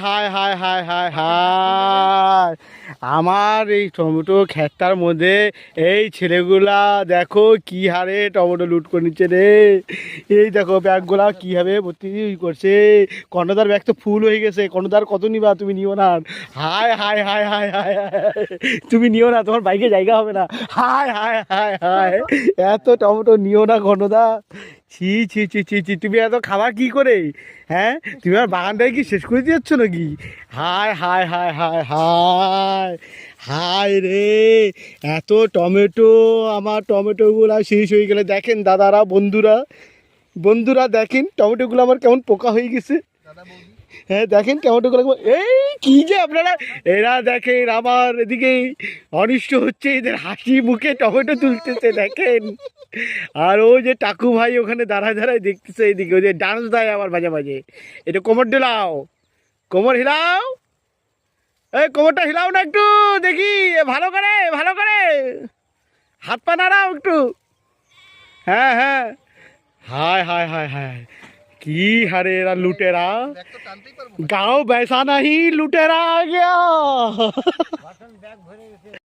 হায় হায় হায় হায় হায় হায়, আমার এই টমেটো ক্ষেতটার মধ্যে এই ছেলেগুলা দেখো কি হারে টমেটো লুট করে নিচ্ছে রে। এই দেখো ব্যাগগুলা কীভাবে ভর্তি করছে। কর্ণদার ব্যাগ তো ফুল হয়ে গেছে। কর্ণদার কত নিবা? তুমি নিও না। হায় হায় হায় হায় হায় হায়, তুমি নিও না, তোমার বাইকে জায়গা হবে না। হায় হায় হায় হায়, এত টমেটো নিও না কর্ণদা। ছি ছি ছি ছি ছি, তুমি এত খাবার কি করে? হ্যাঁ, তুমি আমার বাগানটাকে কি শেষ করে দিচ্ছ নাকি? হায় হায় হায় হায় হায় হায় রে, এত টমেটো, আমার টমেটোগুলো শেষ হয়ে গেলে। দেখেন দাদারা, বন্ধুরা, বন্ধুরা দেখেন টমেটোগুলো আমার কেমন পোকা হয়ে গেছে। হ্যাঁ দেখেন টমেটোগুলো এই কি যে আপনারা, এরা দেখেন আমার এদিকে অনিষ্ট হচ্ছে, এদের হাসি মুখে টমেটো তুলতেছে দেখেন। আর ওই যে টাকু ভাই ওখানে দাঁড়ায় দাঁড়ায় দেখতেছে এইদিকে, ওই যে ডান্স দেয় আবার মাঝে মাঝে। এটা কোমর ডেলাও, কোমর হিলাও, এই কোমরটা হিলাও না একটু দেখি, ভালো করে ভালো করে হাত পা নাড়াও একটু। হ্যাঁ হ্যাঁ, হায় হায় হায় হায়, কি হারে এরা লুটেরা। गांव वैसा नहीं, लुटेरा आ गया।